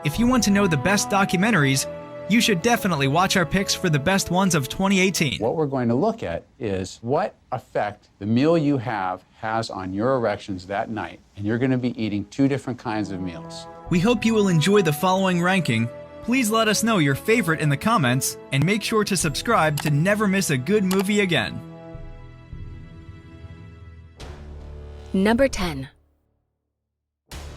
If you want to know the best documentaries, you should definitely watch our picks for the best ones of 2018. What we're going to look at is what effect the meal you have has on your erections that night. And you're going to be eating 2 different kinds of meals. We hope you will enjoy the following ranking. Please let us know your favorite in the comments, and make sure to subscribe to never miss a good movie again. Number 10.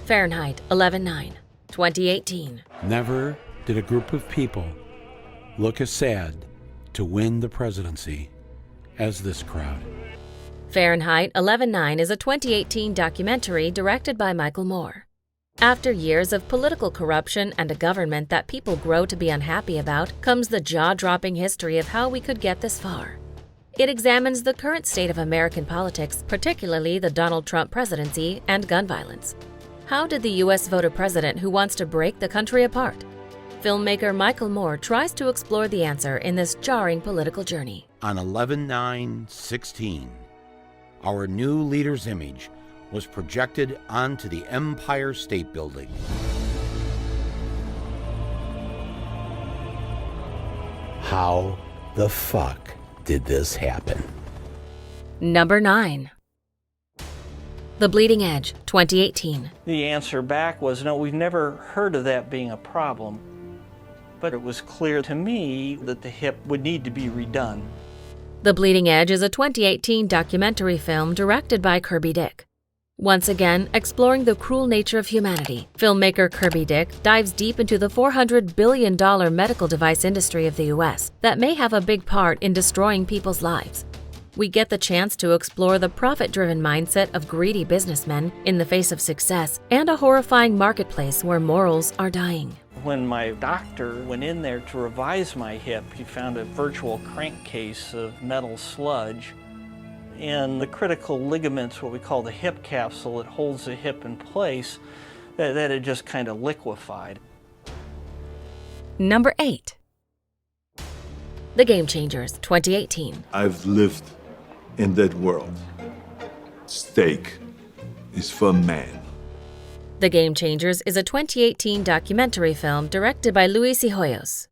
Fahrenheit 11/9, 2018. Never did a group of people look as sad to win the presidency as this crowd. Fahrenheit 11/9 is a 2018 documentary directed by Michael Moore. After years of political corruption and a government that people grow to be unhappy about, comes the jaw-dropping history of how we could get this far. It examines the current state of American politics, particularly the Donald Trump presidency and gun violence. How did the U.S. vote a president who wants to break the country apart? Filmmaker Michael Moore tries to explore the answer in this jarring political journey. On 11/9/16, our new leader's image was projected onto the Empire State Building. How the fuck did this happen? Number 9. The Bleeding Edge, 2018. The answer back was, no, we've never heard of that being a problem. But it was clear to me that the hip would need to be redone. The Bleeding Edge is a 2018 documentary film directed by Kirby Dick. Once again, exploring the cruel nature of humanity, filmmaker Kirby Dick dives deep into the $400 billion medical device industry of the U.S. that may have a big part in destroying people's lives. We get the chance to explore the profit-driven mindset of greedy businessmen in the face of success and a horrifying marketplace where morals are dying. When my doctor went in there to revise my hip, he found a virtual crankcase of metal sludge. And the critical ligaments, what we call the hip capsule that holds the hip in place, that had just kind of liquefied. Number 8. The Game Changers, 2018. I've lived in that world. Steak is for man. The Game Changers is a 2018 documentary film directed by Luis Hoyos.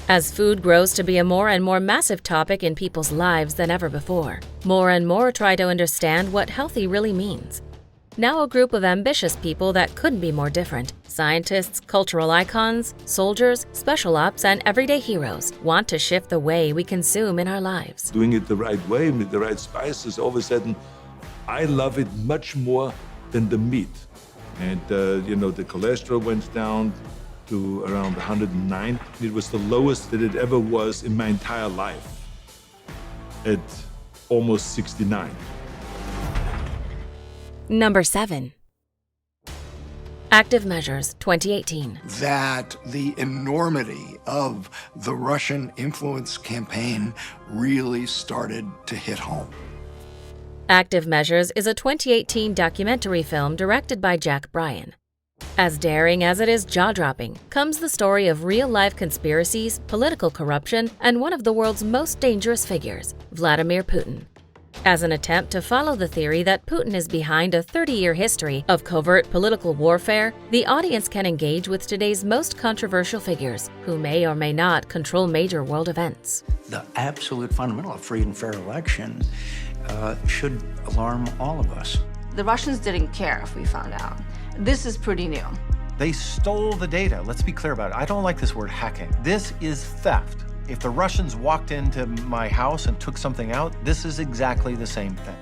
As food grows to be a more and more massive topic in people's lives than ever before, more and more try to understand what healthy really means. Now a group of ambitious people that couldn't be more different, scientists, cultural icons, soldiers, special ops, and everyday heroes, want to shift the way we consume in our lives. Doing it the right way with the right spices, all of a sudden, I love it much more than the meat. And, the cholesterol went down to around 109. It was the lowest that it ever was in my entire life, at almost 69. Number 7. Active Measures, 2018. That the enormity of the Russian influence campaign really started to hit home. Active Measures is a 2018 documentary film directed by Jack Bryan. As daring as it is jaw-dropping, comes the story of real-life conspiracies, political corruption, and one of the world's most dangerous figures, Vladimir Putin. As an attempt to follow the theory that Putin is behind a 30-year history of covert political warfare, the audience can engage with today's most controversial figures, who may or may not control major world events. The absolute fundamental of free and fair election should alarm all of us. The Russians didn't care if we found out. This is pretty new. They stole the data. Let's be clear about it. I don't like this word hacking. This is theft. If the Russians walked into my house and took something out, this is exactly the same thing.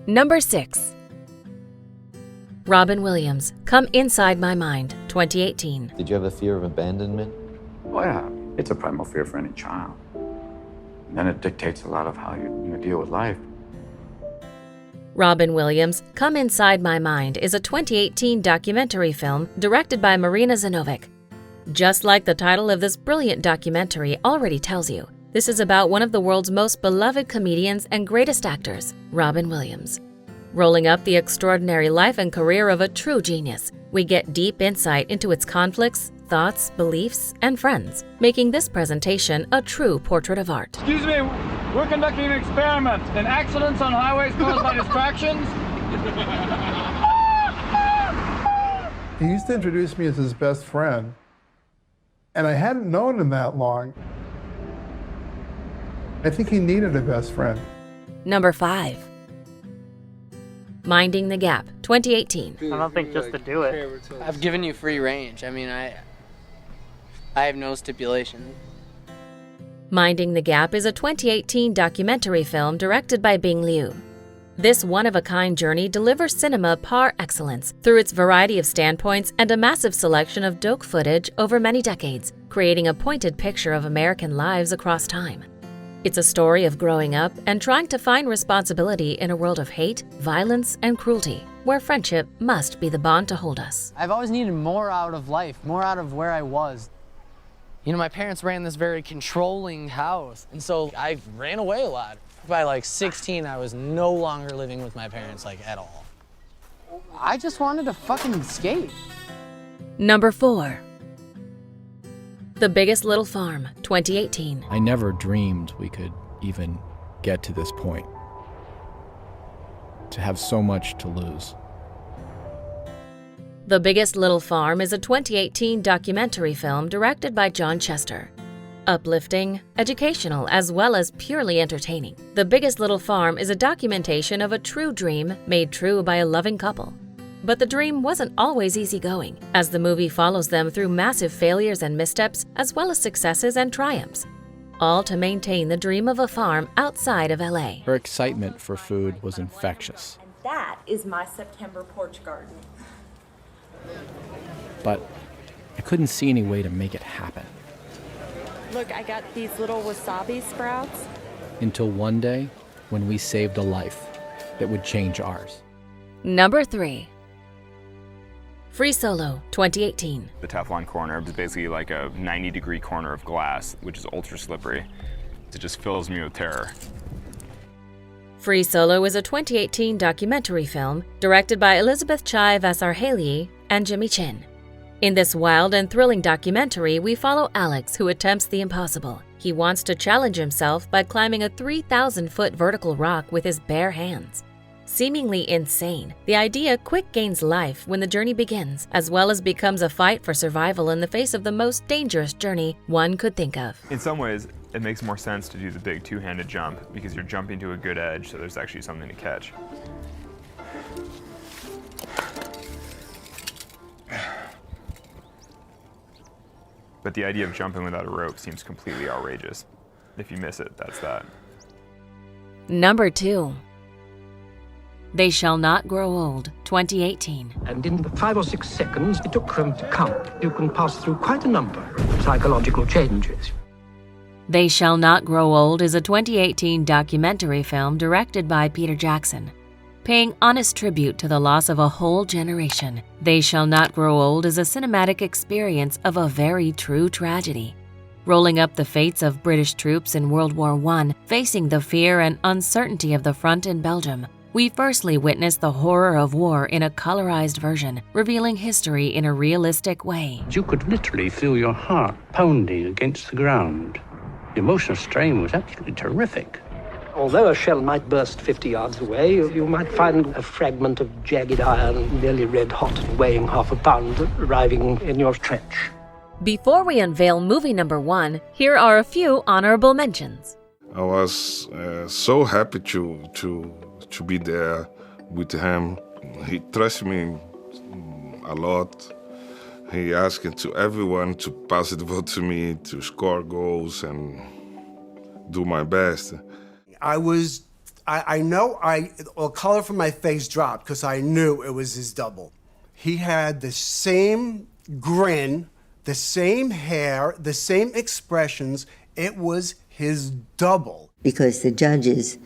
Number 6. Robin Williams, Come Inside My Mind, 2018. Did you have a fear of abandonment? Oh yeah, it's a primal fear for any child. And then it dictates a lot of how you deal with life. Robin Williams' Come Inside My Mind is a 2018 documentary film directed by Marina Zanovic. Just like the title of this brilliant documentary already tells you, this is about one of the world's most beloved comedians and greatest actors, Robin Williams. Rolling up the extraordinary life and career of a true genius, we get deep insight into its conflicts, thoughts, beliefs, and friends, making this presentation a true portrait of art. Excuse me, we're conducting an experiment in accidents on highways caused by distractions. He used to introduce me as his best friend. And I hadn't known him that long. I think he needed a best friend. Number 5. Minding the Gap, 2018. I don't think just to do it. I've given you free range. I mean, I have no stipulation. Minding the Gap is a 2018 documentary film directed by Bing Liu. This one-of-a-kind journey delivers cinema par excellence through its variety of standpoints and a massive selection of doc footage over many decades, creating a pointed picture of American lives across time. It's a story of growing up and trying to find responsibility in a world of hate, violence, and cruelty, where friendship must be the bond to hold us. I've always needed more out of life, more out of where I was. You know, my parents ran this very controlling house, and so I ran away a lot. By like 16, I was no longer living with my parents, like, at all. I just wanted to fucking escape. Number 4. The Biggest Little Farm, 2018. I never dreamed we could even get to this point. To have so much to lose. The Biggest Little Farm is a 2018 documentary film directed by John Chester. Uplifting, educational, as well as purely entertaining, The Biggest Little Farm is a documentation of a true dream made true by a loving couple. But the dream wasn't always easygoing, as the movie follows them through massive failures and missteps, as well as successes and triumphs, all to maintain the dream of a farm outside of LA. Her excitement for food was infectious. And that is my September porch garden. But I couldn't see any way to make it happen. Look, I got these little wasabi sprouts. Until one day, when we saved a life that would change ours. Number 3. Free Solo, 2018. The Teflon corner is basically like a 90-degree corner of glass, which is ultra slippery. It just fills me with terror. Free Solo is a 2018 documentary film directed by Elizabeth Chai Vasarhelyi and Jimmy Chin. In this wild and thrilling documentary, we follow Alex, who attempts the impossible. He wants to challenge himself by climbing a 3,000-foot vertical rock with his bare hands. Seemingly insane, the idea quick gains life when the journey begins, as well as becomes a fight for survival in the face of the most dangerous journey one could think of. In some ways, it makes more sense to do the big two-handed jump because you're jumping to a good edge, so there's actually something to catch. But the idea of jumping without a rope seems completely outrageous. If you miss it, that's that. Number 2. They Shall Not Grow Old, 2018. And in the 5 or 6 seconds it took them to count, you can pass through quite a number of psychological changes. They Shall Not Grow Old is a 2018 documentary film directed by Peter Jackson. Paying honest tribute to the loss of a whole generation, They Shall Not Grow Old is a cinematic experience of a very true tragedy. Rolling up the fates of British troops in World War I, facing the fear and uncertainty of the front in Belgium, we firstly witness the horror of war in a colorized version, revealing history in a realistic way. You could literally feel your heart pounding against the ground. The emotional strain was absolutely terrific. Although a shell might burst 50 yards away, you might find a fragment of jagged iron, nearly red hot and weighing half a pound, arriving in your trench. Before we unveil movie number 1, here are a few honorable mentions. I was so happy to be there with him. He trusted me a lot. He asked to everyone to pass the ball to me, to score goals and do my best. I know the color from my face dropped because I knew it was his double. He had the same grin, the same hair, the same expressions. It was his double. Because the judges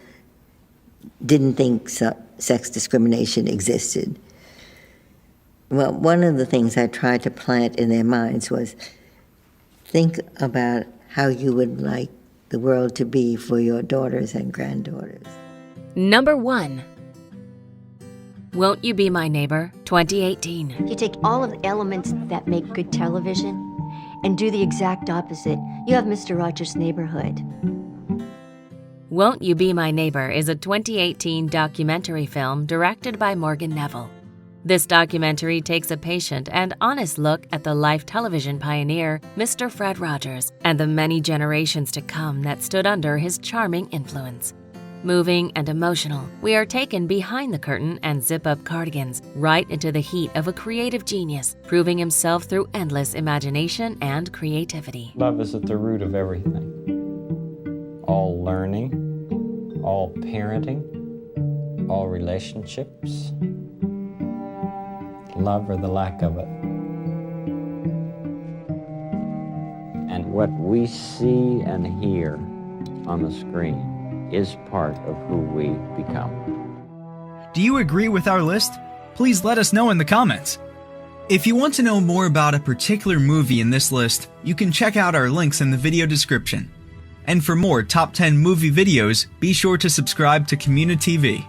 didn't think sex discrimination existed. Well, one of the things I tried to plant in their minds was think about how you would like the world to be for your daughters and granddaughters. Number 1. Won't You Be My Neighbor, 2018. You take all of the elements that make good television and do the exact opposite. You have Mr. Rogers' Neighborhood. Won't You Be My Neighbor is a 2018 documentary film directed by Morgan Neville. This documentary takes a patient and honest look at the life television pioneer, Mr. Fred Rogers, and the many generations to come that stood under his charming influence. Moving and emotional, we are taken behind the curtain and zip-up cardigans, right into the heat of a creative genius, proving himself through endless imagination and creativity. Love is at the root of everything. All learning, all parenting, all relationships. Love or the lack of it. And what we see and hear on the screen is part of who we become. Do you agree with our list? Please let us know in the comments. If you want to know more about a particular movie in this list, you can check out our links in the video description. And for more top 10 movie videos, be sure to subscribe to communiTV.